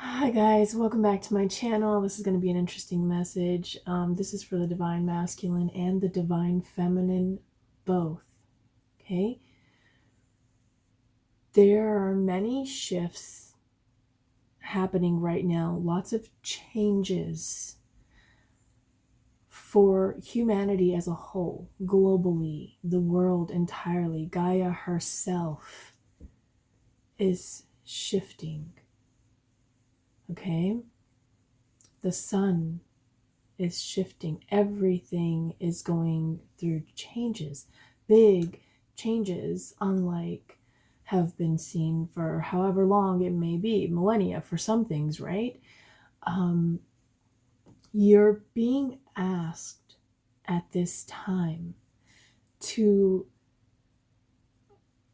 Hi guys, welcome back to my channel. This is going to be an interesting message. This is for the divine masculine and the divine feminine both. Okay? There are many shifts happening right now, lots of changes for humanity as a whole, globally, the world entirely. Gaia herself is shifting. Okay? The sun is shifting. Everything is going through changes, big changes, unlike have been seen for however long it may be, millennia for some things, right? You're being asked at this time to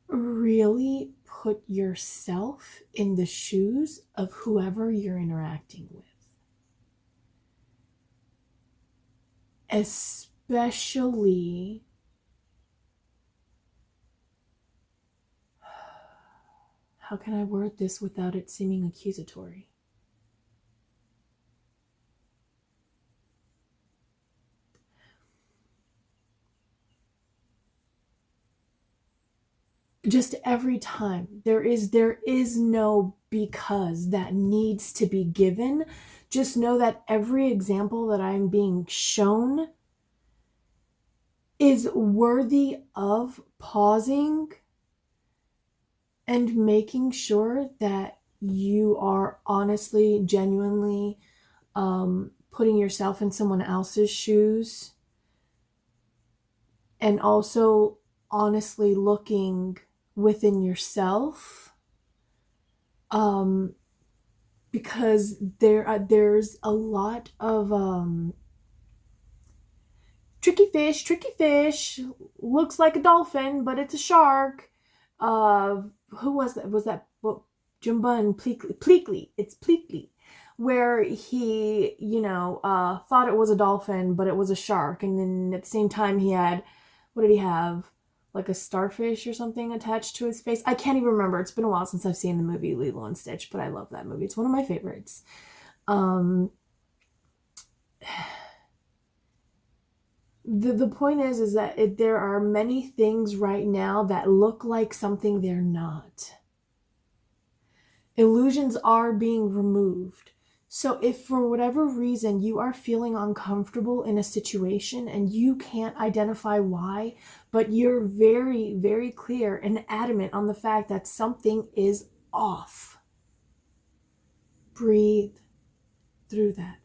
really put yourself in the shoes of whoever you're interacting with. Especially how can I word this without it seeming accusatory? Just every time there is no because that needs to be given. Just know that every example that I'm being shown is worthy of pausing and making sure that you are honestly, genuinely putting yourself in someone else's shoes, and also honestly looking within yourself, because there's a lot of tricky fish looks like a dolphin but it's a shark. Who was that well, Jumba and Pleakley, it's Pleakley, where he thought it was a dolphin but it was a shark, and then at the same time he had, what did he have, like a starfish or something attached to his face. I can't even remember. It's been a while since I've seen the movie Lilo and Stitch, but I love that movie. It's one of my favorites. The point is that there are many things right now that look like something they're not. Illusions are being removed. So if for whatever reason you are feeling uncomfortable in a situation and you can't identify why, but you're very, very clear and adamant on the fact that something is off, breathe through that.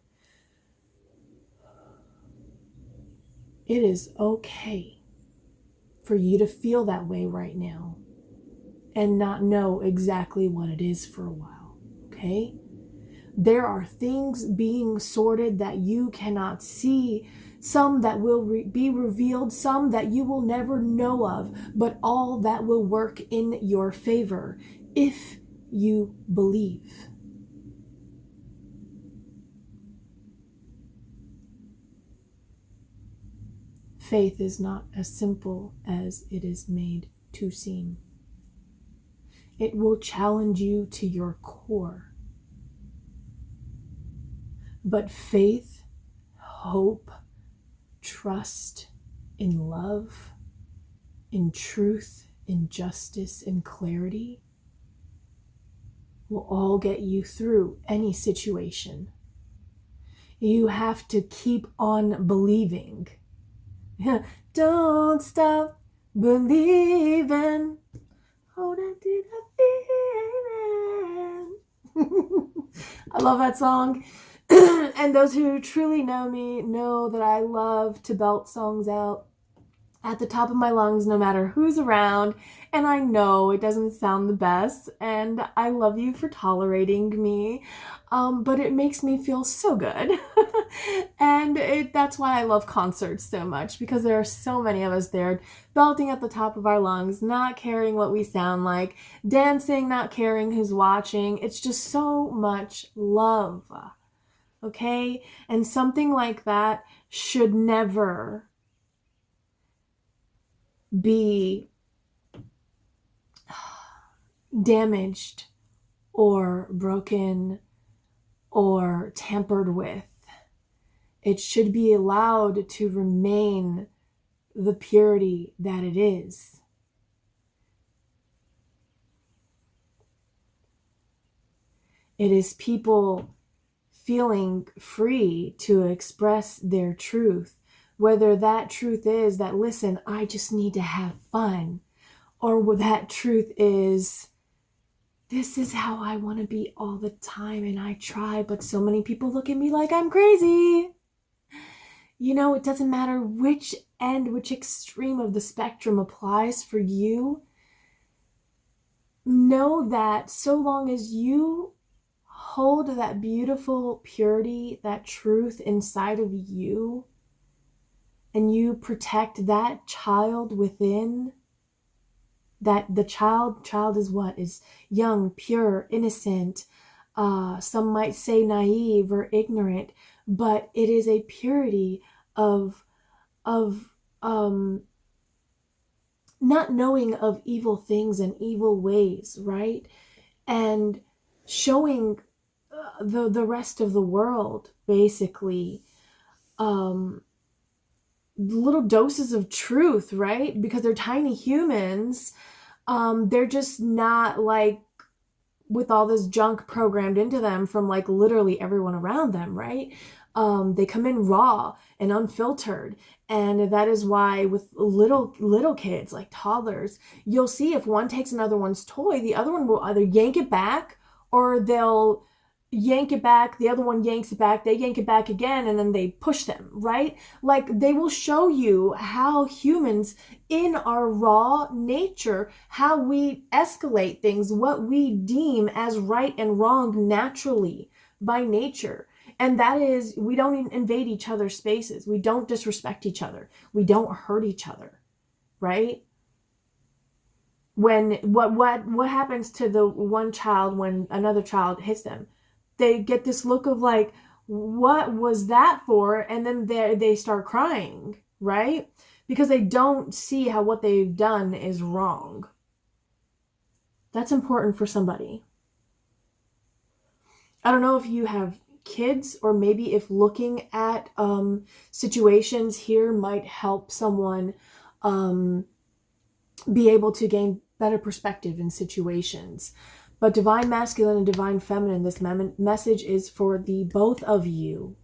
It is okay for you to feel that way right now and not know exactly what it is for a while, okay? There are things being sorted that you cannot see, some that will be revealed, some that you will never know of, but all that will work in your favor if you believe. Faith is not as simple as it is made to seem. It will challenge you to your core. But faith, hope, trust in love, in truth, in justice, in clarity will all get you through any situation. You have to keep on believing. Don't stop believing. Hold on to the feeling. I love that song. And those who truly know me know that I love to belt songs out at the top of my lungs no matter who's around, and I know it doesn't sound the best, and I love you for tolerating me, but it makes me feel so good. And that's why I love concerts so much, because there are so many of us there belting at the top of our lungs, not caring what we sound like, dancing, not caring who's watching. It's just so much love, okay? And something like that should never be damaged or broken or tampered with. It should be allowed to remain the purity that it is. It is people feeling free to express their truth, whether that truth is that, listen, I just need to have fun, or that truth is, this is how I want to be all the time, and I try, but so many people look at me like I'm crazy. You know, it doesn't matter which end, which extreme of the spectrum applies for you. Know that so long as you hold that beautiful purity, that truth inside of you, and you protect that child within, that the child is what? Is young, pure, innocent. Some might say naive or ignorant, but it is a purity of not knowing of evil things and evil ways, right? And showing the rest of the world basically little doses of truth, right? Because they're tiny humans. They're just not like with all this junk programmed into them from like literally everyone around them, right? They come in raw and unfiltered. And that is why with little kids, like toddlers, you'll see if one takes another one's toy, the other one will either yank it back, or they'll yank it back, the other one yanks it back, they yank it back again, and then they push them, right? Like they will show you how humans in our raw nature, how we escalate things, what we deem as right and wrong naturally by nature. And that is, we don't invade each other's spaces. We don't disrespect each other. We don't hurt each other, right? When what happens to the one child when another child hits them? They get this look of like, what was that for? And then they start crying, right? Because they don't see how what they've done is wrong. That's important for somebody. I don't know if you have kids, or maybe if looking at situations here might help someone be able to gain better perspective in situations. But divine masculine and divine feminine, this message is for the both of you.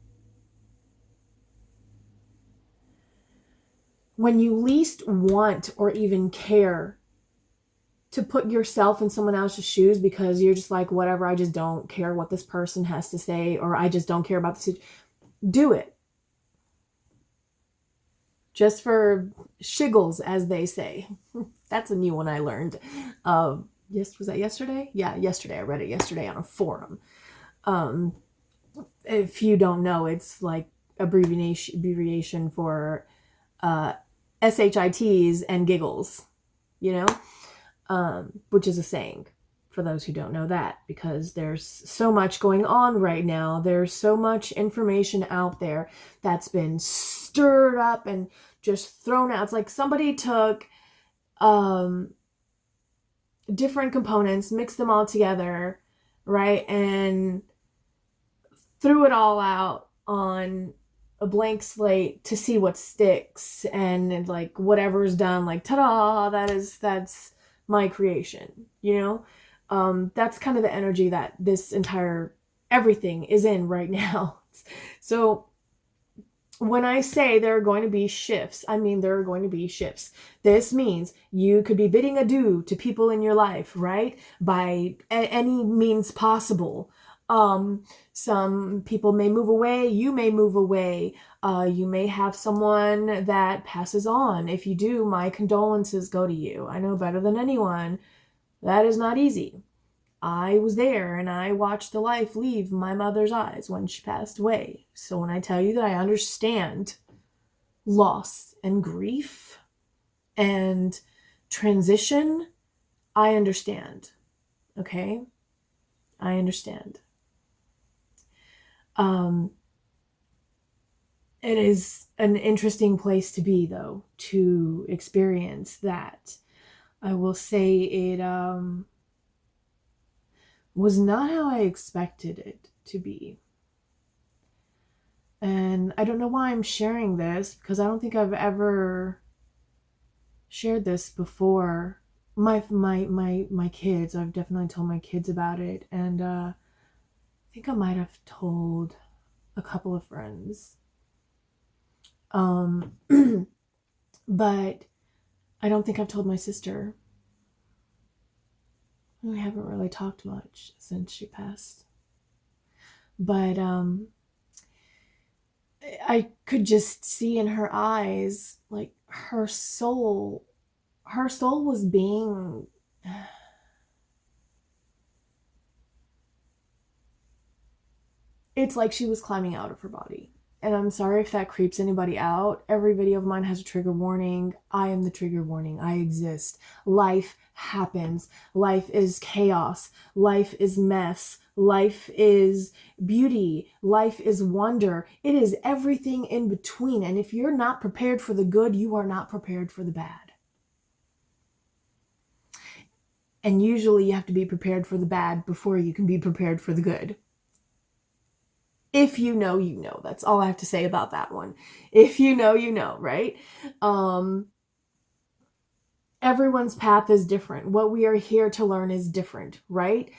When you least want or even care to put yourself in someone else's shoes because you're just like, whatever, I just don't care what this person has to say, or I just don't care about the situation, do it. Just for shiggles, as they say. That's a new one I learned. Yes, was that yesterday? Yeah, yesterday. I read it yesterday on a forum. If you don't know, it's like abbreviation for SHITs and giggles, you know, which is a saying for those who don't know that, because there's so much going on right now. There's so much information out there that's been stirred up and just thrown out. It's like somebody took different components, mixed them all together, right? And threw it all out on a blank slate to see what sticks, and like whatever's done, like ta-da, that's my creation, you know? That's kind of the energy that this entire everything is in right now. So when I say there are going to be shifts, I mean there are going to be shifts. This means you could be bidding adieu to people in your life, right? By any means possible. Some people may move away, you may move away. You may have someone that passes on. If you do, my condolences go to you. I know better than anyone that is not easy. I was there and I watched the life leave my mother's eyes when she passed away. So when I tell you that I understand loss and grief and transition, I understand. Okay? I understand. It is an interesting place to be, though, to experience that. I will say it was not how I expected it. to be. And I don't know why I'm sharing this, because I don't think I've ever shared this before. My kids, I've definitely told my kids about it, and I think I might have told a couple of friends. But I don't think I've told my sister. We haven't really talked much since she passed. But I could just see in her eyes, like, her soul was being it's like she was climbing out of her body. And I'm sorry if that creeps anybody out. Every video of mine has a trigger warning. I am the trigger warning. I exist. Life happens. Life is chaos. Life is mess. Life is beauty. Life is wonder. It is everything in between. And if you're not prepared for the good, you are not prepared for the bad. And usually you have to be prepared for the bad before you can be prepared for the good. If you know, you know. That's all I have to say about that one. If you know, you know, right? Everyone's path is different. What we are here to learn is different, right?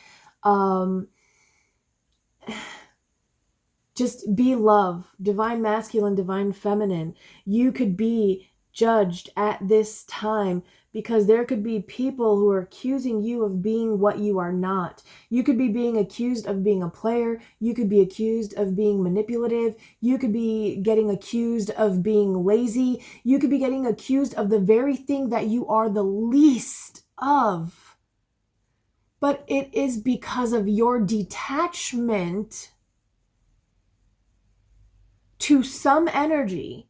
Just be love, divine masculine, divine feminine. You could be judged at this time because there could be people who are accusing you of being what you are not. You could be being accused of being a player. You could be accused of being manipulative. You could be getting accused of being lazy. You could be getting accused of the very thing that you are the least of. But it is because of your detachment to some energy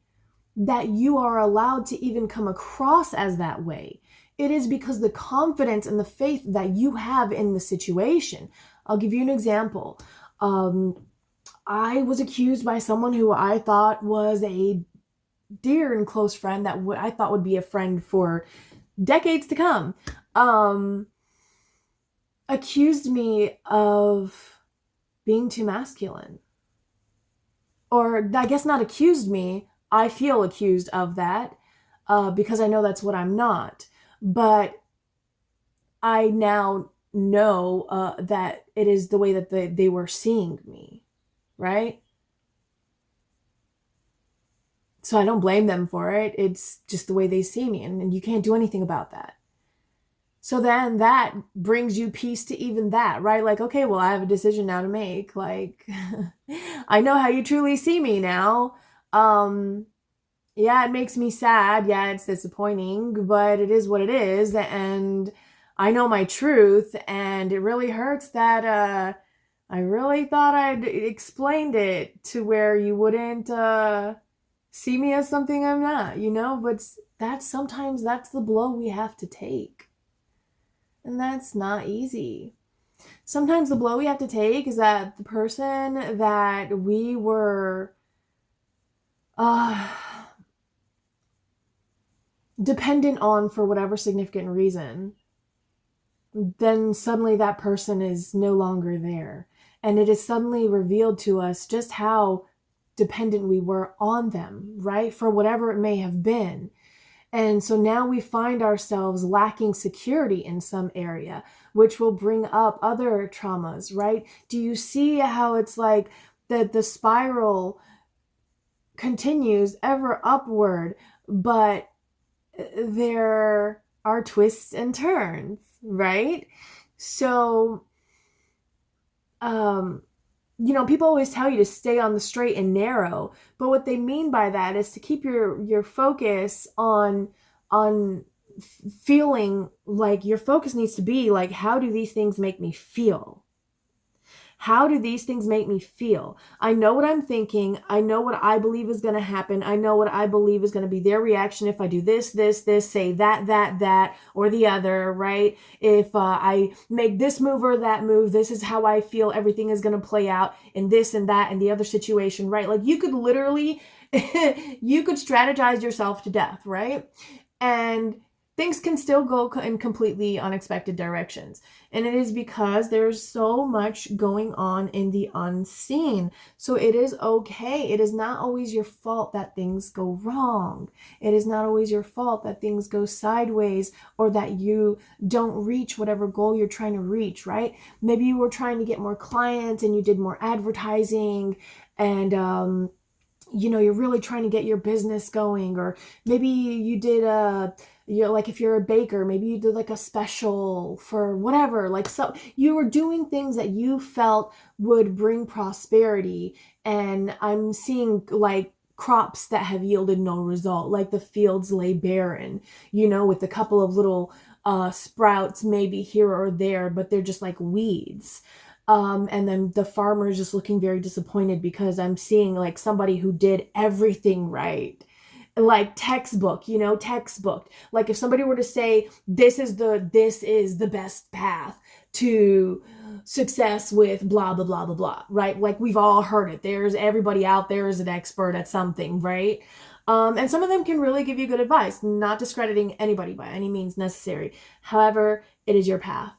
that you are allowed to even come across as that way. It is because the confidence and the faith that you have in the situation. I'll give you an example. I was accused by someone who I thought was a dear and close friend that I thought would be a friend for decades to come. Accused me of being too masculine. Or I guess not accused me. I feel accused of that because I know that's what I'm not. But I now know that it is the way that they were seeing me, right? So I don't blame them for it. It's just the way they see me, and you can't do anything about that. So then that brings you peace to even that, right? Like, okay, well, I have a decision now to make. Like, I know how you truly see me now. Yeah, it makes me sad. Yeah, it's disappointing, but it is what it is. And I know my truth, and it really hurts that I really thought I'd explained it to where you wouldn't see me as something I'm not, you know? But sometimes that's the blow we have to take. And that's not easy. Sometimes the blow we have to take is that the person that we were dependent on for whatever significant reason, then suddenly that person is no longer there. And it is suddenly revealed to us just how dependent we were on them, right? For whatever it may have been. And so now we find ourselves lacking security in some area, which will bring up other traumas, right? Do you see how it's like that the spiral continues ever upward, but there are twists and turns, right? So, people always tell you to stay on the straight and narrow, but what they mean by that is to keep your focus on feeling like your focus needs to be like, how do these things make me feel? How do these things make me feel? I know what I'm thinking. I know what I believe is going to happen. I know what I believe is going to be their reaction if I do this, say that, or the other, right? If I make this move or that move, this is how I feel everything is going to play out in this and that and the other situation, right? Like you could literally, you could strategize yourself to death, right? And things can still go in completely unexpected directions. And it is because there's so much going on in the unseen. So it is okay. It is not always your fault that things go wrong. It is not always your fault that things go sideways or that you don't reach whatever goal you're trying to reach, right? Maybe you were trying to get more clients and you did more advertising and, you're really trying to get your business going, or maybe you did like if you're a baker, maybe you did like a special for whatever, like, so you were doing things that you felt would bring prosperity. And I'm seeing like crops that have yielded no result, like the fields lay barren, with a couple of little sprouts maybe here or there, but they're just like weeds. And then the farmer is just looking very disappointed because I'm seeing like somebody who did everything right, like textbook. Like if somebody were to say, this is the best path to success with blah, blah, blah, blah, blah, right? Like we've all heard it. There's everybody out there is an expert at something, right? And some of them can really give you good advice, not discrediting anybody by any means necessary. However, it is your path.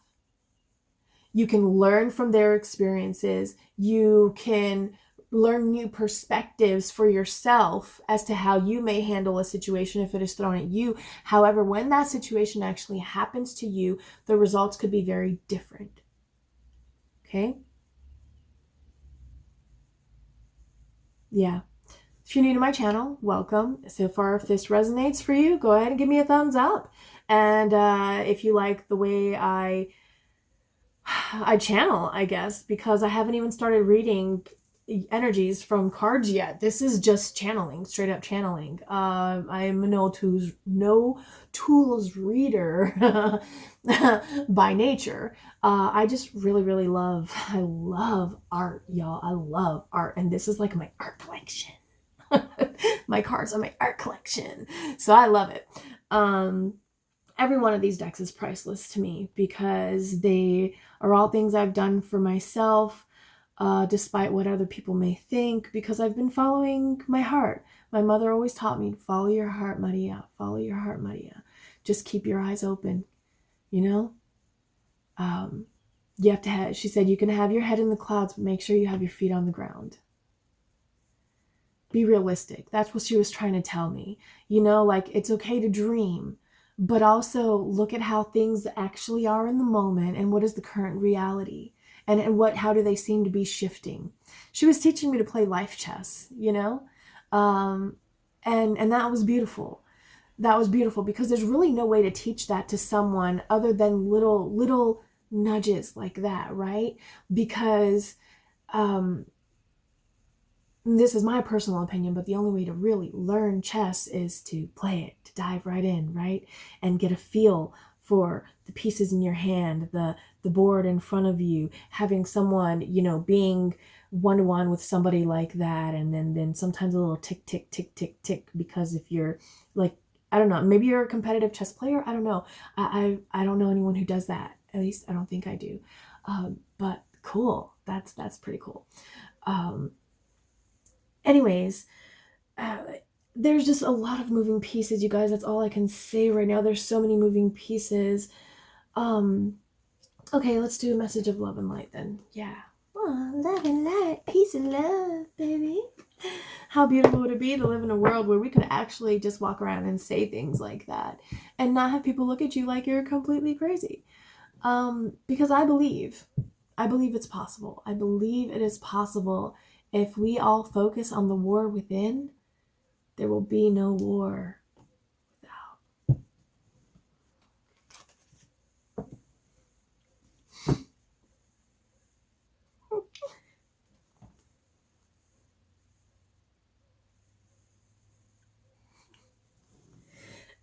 You can learn from their experiences. You can learn new perspectives for yourself as to how you may handle a situation if it is thrown at you. However, when that situation actually happens to you, the results could be very different. Okay? Yeah. If you're new to my channel, welcome. So far, if this resonates for you, go ahead and give me a thumbs up. And if you like the way I channel, I guess, because I haven't even started reading energies from cards yet. This is just channeling, straight up channeling. I am a no tools reader by nature. I just really love art, y'all. I love art, and this is like my art collection. My cards are my art collection, so I love it. Every one of these decks is priceless to me because they are all things I've done for myself, despite what other people may think, because I've been following my heart. My mother always taught me, follow your heart, Maria. Follow your heart, Maria. Just keep your eyes open, You have to have, she said, you can have your head in the clouds, but make sure you have your feet on the ground. Be realistic. That's what she was trying to tell me. Like it's okay to dream, but also look at how things actually are in the moment and what is the current reality and how do they seem to be shifting. She was teaching me to play life chess, and that was beautiful. That was beautiful because there's really no way to teach that to someone other than little nudges like that, right? Because this is my personal opinion, but the only way to really learn chess is to play it, to dive right in, right? And get a feel for the pieces in your hand, the board in front of you, having someone, being one-to-one with somebody like that. And then sometimes a little tick, tick, tick, tick, tick, because if you're like, I don't know, maybe you're a competitive chess player. I don't know. I don't know anyone who does that. At least I don't think I do. But cool. That's pretty cool. Anyways, there's just a lot of moving pieces, you guys. That's all I can say right now. There's so many moving pieces. Okay, let's do a message of love and light then. Yeah. Oh, love and light, peace and love, baby. How beautiful would it be to live in a world where we could actually just walk around and say things like that and not have people look at you like you're completely crazy. Because I believe it's possible. I believe it is possible. If we all focus on the war within, there will be no war without.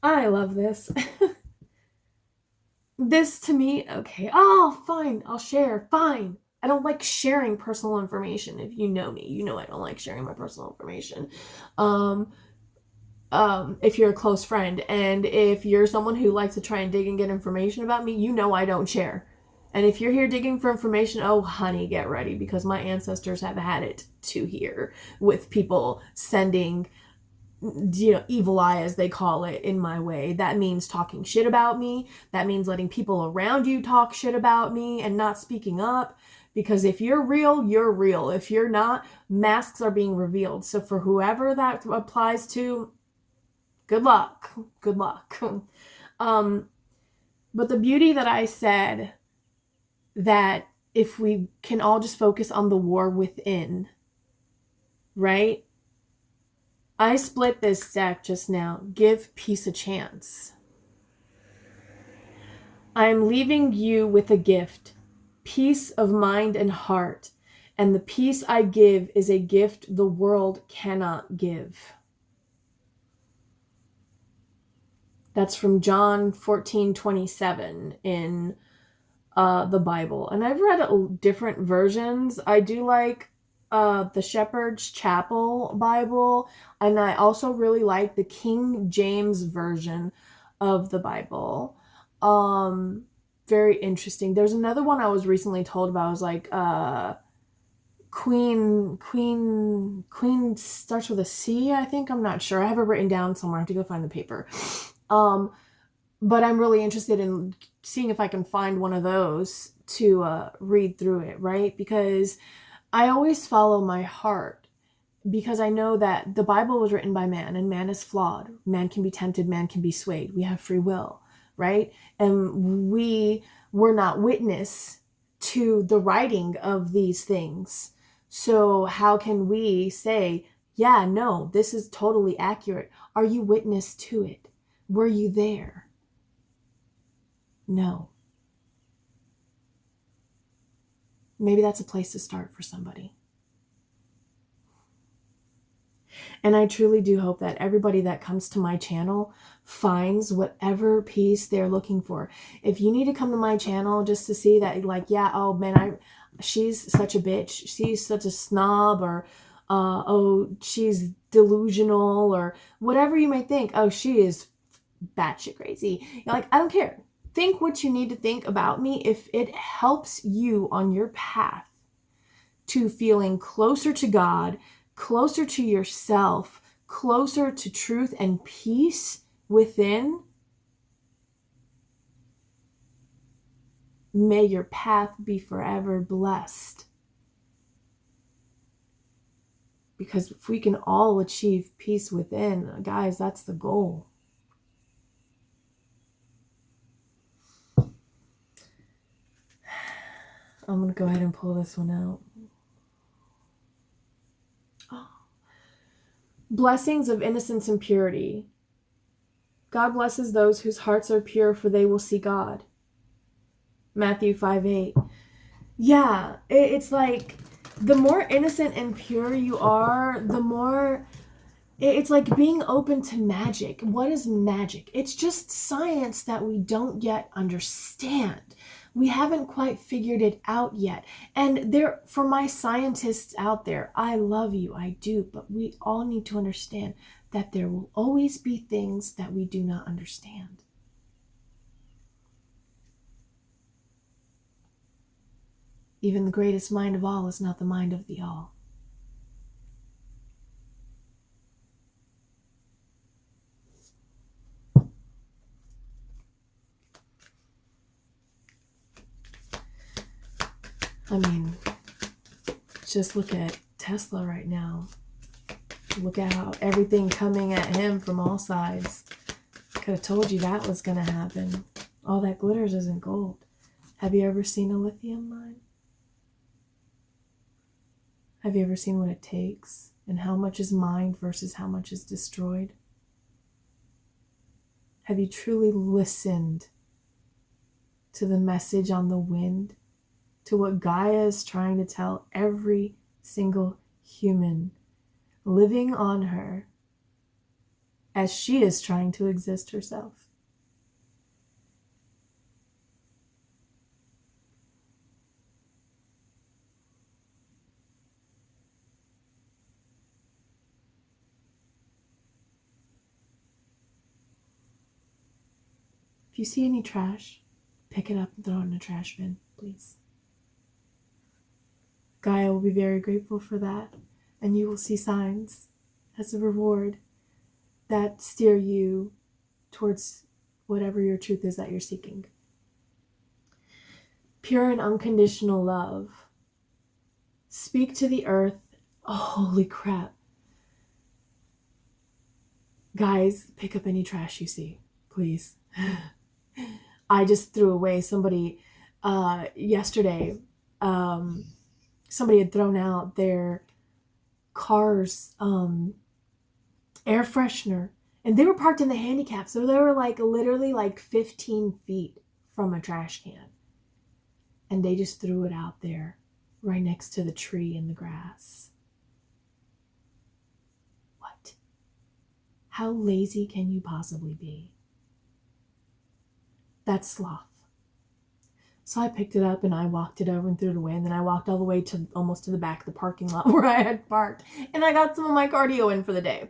I love this. This to me, okay. Oh, fine. I'll share. Fine. I don't like sharing personal information. If you know me, you know I don't like sharing my personal information. If you're a close friend, and if you're someone who likes to try and dig and get information about me, you know I don't share. And if you're here digging for information, oh honey, get ready, because my ancestors have had it to here with people sending evil eye, as they call it, in my way. That means talking shit about me. That means letting people around you talk shit about me and not speaking up. Because if you're real, you're real. If you're not, masks are being revealed. So for whoever that applies to, good luck. Good luck. But the beauty that I said, that if we can all just focus on the war within, right? I split this deck just now. Give peace a chance. I'm leaving you with a gift, peace of mind and heart. And the peace I give is a gift the world cannot give. That's from John 14:27 in the Bible. And I've read different versions. I do like the Shepherd's Chapel Bible, and I also really like the King James version of the Bible. Very interesting. There's another one I was recently told about. I was like, Queen starts with a C, I think. I'm not sure. I have it written down somewhere. I have to go find the paper. But I'm really interested in seeing if I can find one of those to read through it, right? Because I always follow my heart, because I know that the Bible was written by man, and man is flawed. Man can be tempted, man can be swayed. We have free will, right? And we were not witness to the writing of these things. So how can we say, yeah, no, this is totally accurate? Are you witness to it? Were you there? No. Maybe that's a place to start for somebody. And I truly do hope that everybody that comes to my channel finds whatever peace they're looking for. If you need to come to my channel just to see that, like, yeah, oh man, she's such a bitch, she's such a snob, or oh, she's delusional, or whatever you may think, oh, she is batshit crazy. You're like, I don't care. Think what you need to think about me. If it helps you on your path to feeling closer to God, closer to yourself, closer to truth and peace within, may your path be forever blessed. Because if we can all achieve peace within, guys, that's the goal. I'm going to go ahead and pull this one out. Oh. Blessings of innocence and purity. God blesses those whose hearts are pure, for they will see God. Matthew 5:8. Yeah, it's like the more innocent and pure you are, the more... It's like being open to magic. What is magic? It's just science that we don't yet understand. We haven't quite figured it out yet. And there, for my scientists out there, I love you, I do, but we all need to understand that there will always be things that we do not understand. Even the greatest mind of all is not the mind of the all. I mean, just look at Tesla right now. Look at how everything coming at him from all sides. Could have told you that was going to happen. All that glitters isn't gold. Have you ever seen a lithium mine? Have you ever seen what it takes and how much is mined versus how much is destroyed? Have you truly listened to the message on the wind? To what Gaia is trying to tell every single human living on her as she is trying to exist herself. If you see any trash, pick it up and throw it in a trash bin, please. Gaia will be very grateful for that, and you will see signs as a reward that steer you towards whatever your truth is that you're seeking. Pure and unconditional love. Speak to the earth. Oh, holy crap. Guys, pick up any trash you see, please. I just threw away somebody yesterday. Somebody had thrown out their car's air freshener, and they were parked in the handicap, so they were like literally like 15 feet from a trash can, and they just threw it out there right next to the tree in the grass. What? How lazy can you possibly be? That's sloth. So I picked it up and I walked it over and threw it away, and then I walked all the way to almost to the back of the parking lot where I had parked, and I got some of my cardio in for the day.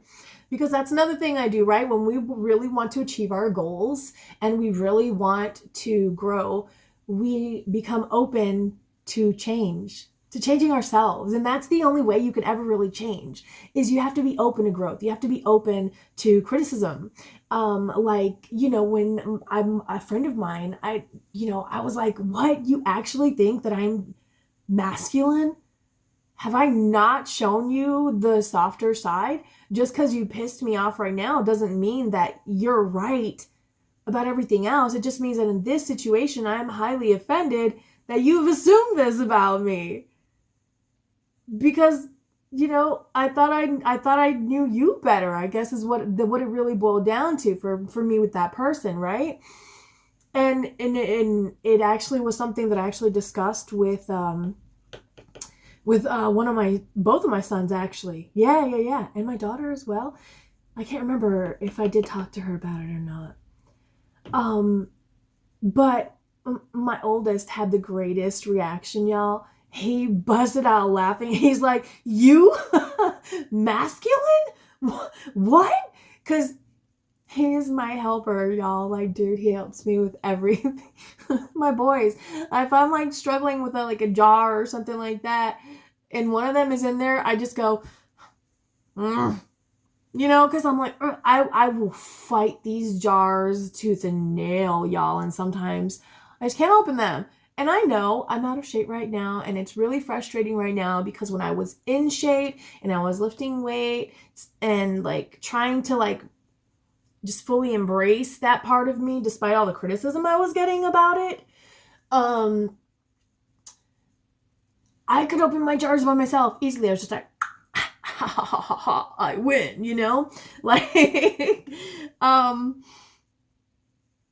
Because that's another thing I do, right? When we really want to achieve our goals and we really want to grow, we become open to change, to changing ourselves. And that's the only way you can ever really change, is you have to be open to growth. You have to be open to criticism. When I'm a friend of mine, I was like, what? You actually think that I'm masculine? Have I not shown you the softer side? Just because you pissed me off right now doesn't mean that you're right about everything else. It just means that in this situation, I'm highly offended that you've assumed this about me. Because, I thought I knew you better, I guess, is what it really boiled down to for me with that person, right? And it actually was something that I actually discussed with both of my sons, actually. Yeah. And my daughter as well. I can't remember if I did talk to her about it or not. But my oldest had the greatest reaction, y'all. He busted out laughing. He's like, you masculine? What? Because he is my helper, y'all. Like, dude, he helps me with everything. My boys. If I'm like struggling with a jar or something like that, and one of them is in there, I just go, because I'm like, I will fight these jars tooth and nail, y'all. And sometimes I just can't open them. And I know I'm out of shape right now, and it's really frustrating right now, because when I was in shape and I was lifting weight and trying to just fully embrace that part of me, despite all the criticism I was getting about it, I could open my jars by myself easily. I was just like, I win,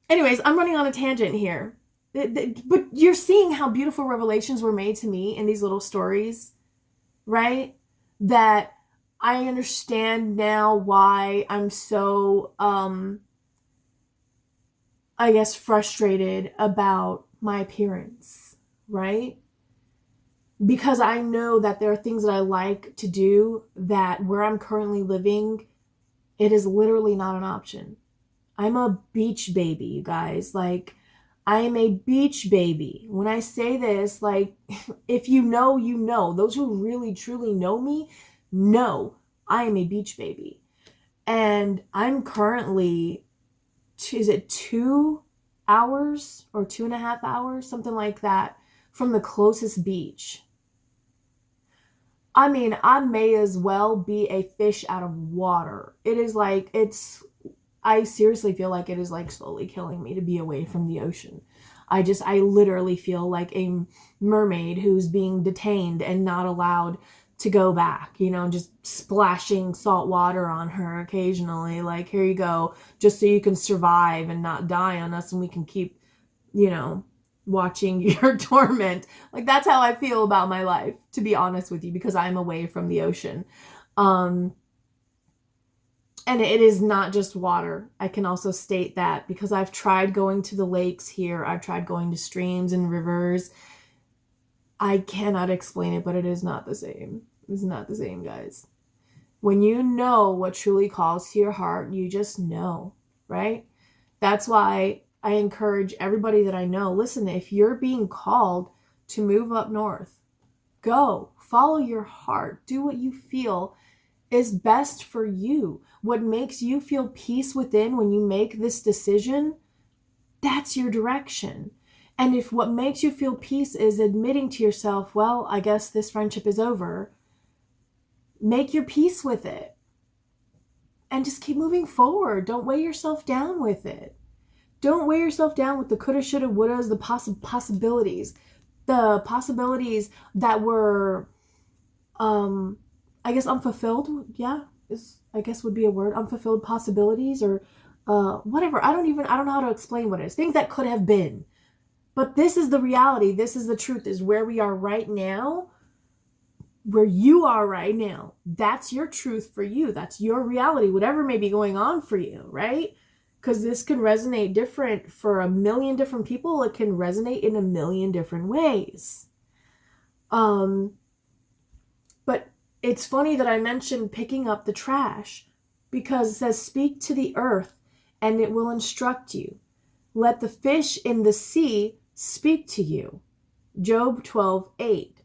anyways, I'm running on a tangent here. But you're seeing how beautiful revelations were made to me in these little stories, right? That I understand now why I'm so, I guess, frustrated about my appearance, right? Because I know that there are things that I like to do that where I'm currently living, it is literally not an option. I'm a beach baby, you guys. I am a beach baby. When I say this, if you know, you know. Those who really, truly know me know I am a beach baby. And I'm currently, is it 2 hours or 2.5 hours? Something like that from the closest beach. I mean, I may as well be a fish out of water. It is I seriously feel like it is slowly killing me to be away from the ocean. I literally feel like a mermaid who's being detained and not allowed to go back, just splashing salt water on her occasionally. Here you go, just so you can survive and not die on us, and we can keep, watching your torment. That's how I feel about my life, to be honest with you, because I'm away from the ocean. And it is not just water. I can also state that, because I've tried going to the lakes here. I've tried going to streams and rivers. I cannot explain it, but it is not the same. It's not the same, guys. When you know what truly calls to your heart, you just know, right? That's why I encourage everybody that I know, listen, if you're being called to move up north, go. Follow your heart. Do what you feel is best for you. What makes you feel peace within when you make this decision, that's your direction. And if what makes you feel peace is admitting to yourself, well, I guess this friendship is over, make your peace with it. And just keep moving forward. Don't weigh yourself down with it. Don't weigh yourself down with the coulda, shoulda, wouldas, the possibilities. The possibilities that were, I guess, unfulfilled. Yeah, I guess would be a word. Unfulfilled possibilities or whatever. I don't know how to explain what it is. Things that could have been. But this is the reality. This is the truth, is where we are right now. Where you are right now. That's your truth for you. That's your reality, whatever may be going on for you, right? Because this can resonate different for a million different people. It can resonate in a million different ways. But it's funny that I mentioned picking up the trash, because it says, speak to the earth and it will instruct you. Let the fish in the sea speak to you. Job 12:8.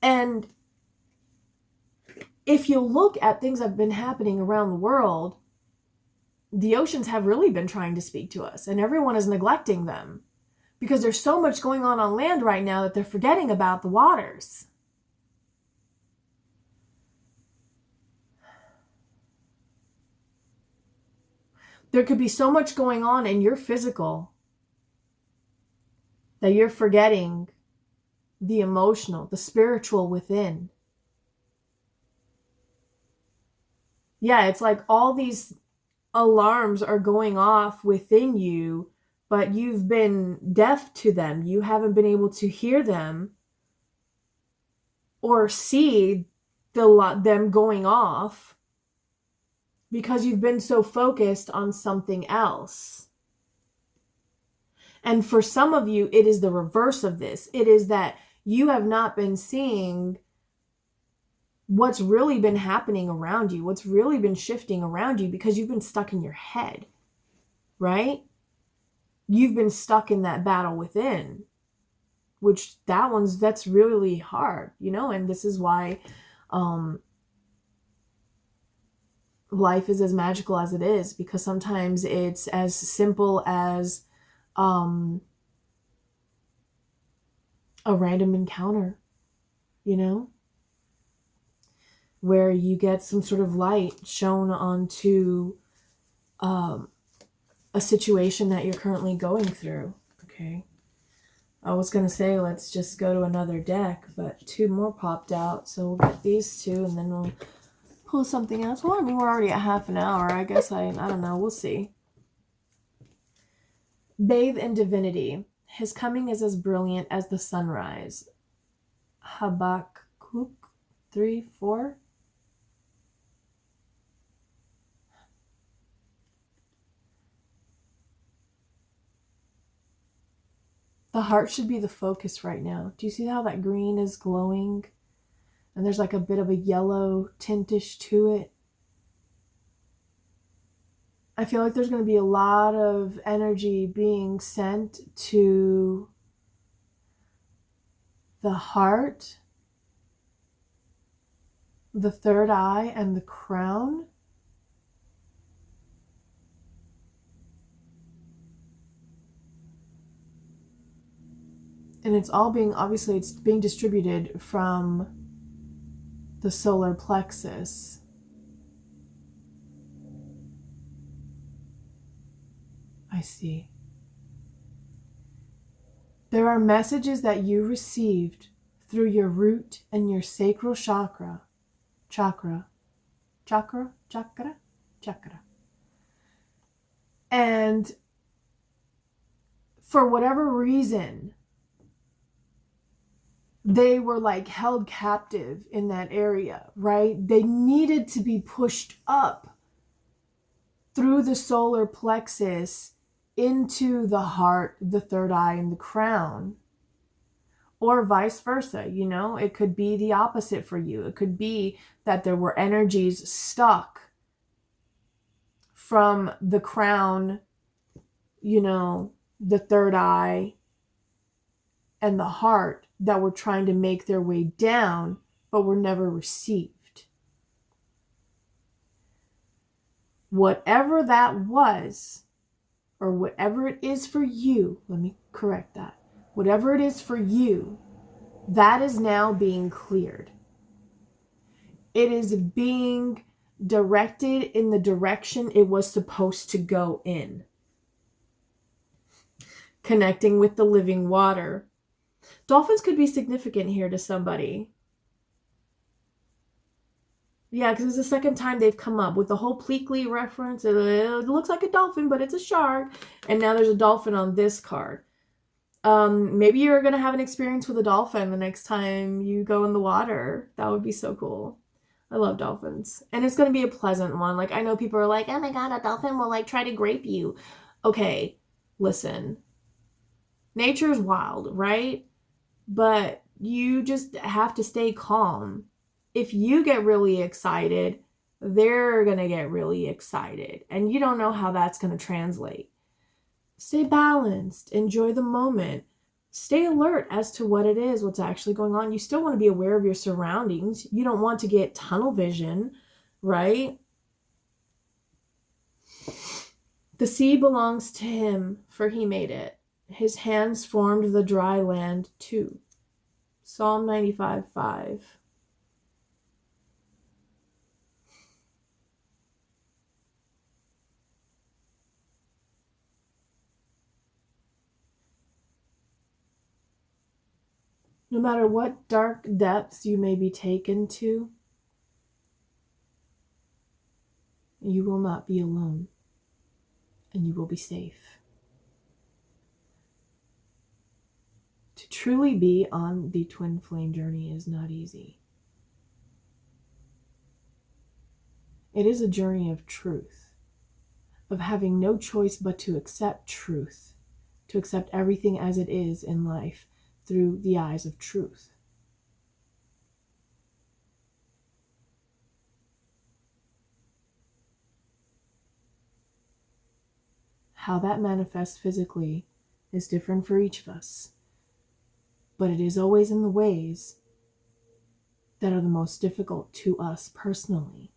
And if you look at things that have been happening around the world, the oceans have really been trying to speak to us, and everyone is neglecting them because there's so much going on land right now that they're forgetting about the waters. There could be so much going on in your physical that you're forgetting the emotional, the spiritual within. Yeah, it's like all these alarms are going off within you, but you've been deaf to them. You haven't been able to hear them or see them going off because you've been so focused on something else. And for some of you, it is the reverse of this. It is that you have not been seeing what's really been happening around you, what's really been shifting around you, because you've been stuck in your head, right? You've been stuck in that battle within, which that's really hard, and this is why life is as magical as it is, because sometimes it's as simple as a random encounter, where you get some sort of light shown onto a situation that you're currently going through. Okay. I was going to say, let's just go to another deck, but two more popped out. So we'll get these two and then we'll pull something else. Well, I mean, we're already at half an hour. I guess I don't know. We'll see. Bathe in divinity. His coming is as brilliant as the sunrise. Habakkuk 3:4. The heart should be the focus right now. Do you see how that green is glowing? And there's like a bit of a yellow tintish to it. I feel like there's going to be a lot of energy being sent to the heart, the third eye, and the crown. And it's all it's being distributed from the solar plexus. I see. There are messages that you received through your root and your sacral chakra. And for whatever reason, they were like held captive in that area, right? They needed to be pushed up through the solar plexus into the heart, the third eye, and the crown, or vice versa. It could be the opposite for you. It could be that there were energies stuck from the crown, the third eye, and the heart that were trying to make their way down, but were never received. Whatever that was, or whatever it is for you, let me correct that. Whatever it is for you, that is now being cleared. It is being directed in the direction it was supposed to go in. Connecting with the living water. Dolphins could be significant here to somebody. Yeah, because it's the second time they've come up with the whole Pleakley reference. It looks like a dolphin, but it's a shark. And now there's a dolphin on this card. Maybe you're going to have an experience with a dolphin the next time you go in the water. That would be so cool. I love dolphins. And it's going to be a pleasant one. Like, I know people are like, oh my God, a dolphin will like try to grape you. Okay, listen. Nature's wild, right? But you just have to stay calm. If you get really excited, they're going to get really excited. And you don't know how that's going to translate. Stay balanced. Enjoy the moment. Stay alert as to what it is, what's actually going on. You still want to be aware of your surroundings. You don't want to get tunnel vision, right? The sea belongs to him, for he made it. His hands formed the dry land too. Psalm 95:5. No matter what dark depths you may be taken to, you will not be alone, and you will be safe. To truly be on the twin flame journey is not easy. It is a journey of truth, of having no choice but to accept truth, to accept everything as it is in life through the eyes of truth. How that manifests physically is different for each of us, but it is always in the ways that are the most difficult to us personally,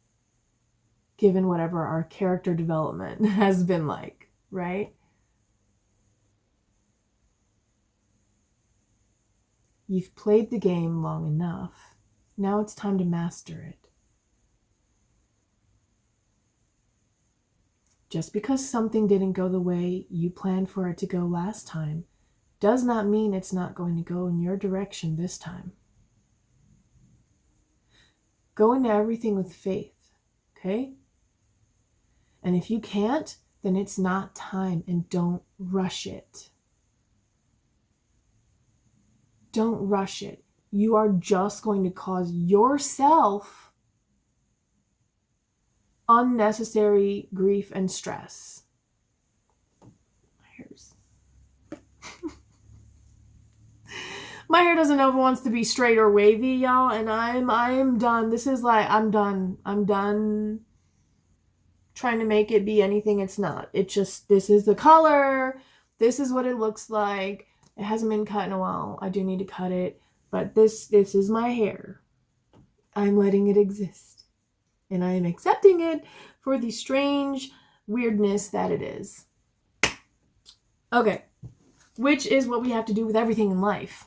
given whatever our character development has been like, right? You've played the game long enough. Now it's time to master it. Just because something didn't go the way you planned for it to go last time does not mean it's not going to go in your direction this time. Go into everything with faith, okay? And if you can't, then it's not time, and don't rush it. Don't rush it. You are just going to cause yourself unnecessary grief and stress. My hair doesn't know if it wants to be straight or wavy, y'all, and I'm done. This is like, I'm done. I'm done trying to make it be anything it's not. It just, this is the color. This is what it looks like. It hasn't been cut in a while. I do need to cut it, but this is my hair. I'm letting it exist, and I am accepting it for the strange weirdness that it is. Okay, which is what we have to do with everything in life.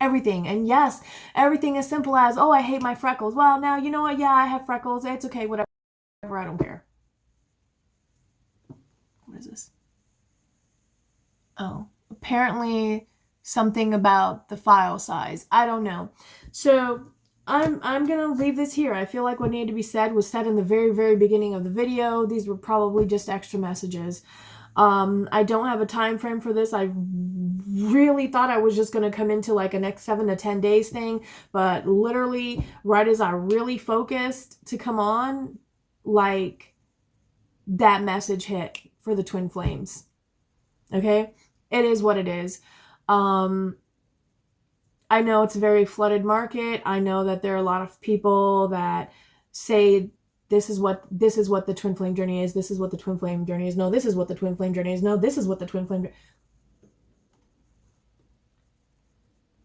Everything. And yes, everything as simple as, oh, I hate my freckles. Well, now, you know what? Yeah, I have freckles. It's okay. Whatever. I don't care. What is this? Oh, apparently something about the file size. I don't know. So I'm going to leave this here. I feel like what needed to be said was said in the very, very beginning of the video. These were probably just extra messages. I don't have a time frame for this. I really thought I was just going to come into like a next 7 to 10 days thing, but literally right as I really focused to come on, like that message hit for the twin flames. Okay? It is what it is. I know it's a very flooded market. I know that there are a lot of people that say this is what the twin flame journey is. This is what the twin flame journey is. No, this is what the twin flame journey is. No, this is what the twin flame.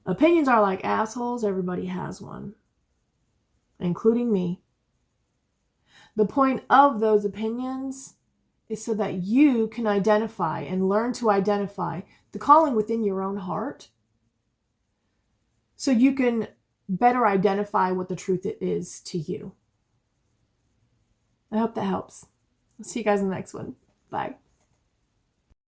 Opinions are like assholes. Everybody has one, including me. The point of those opinions is so that you can identify and learn to identify the calling within your own heart, so you can better identify what the truth is to you. I hope that helps. I'll see you guys in the next one. Bye.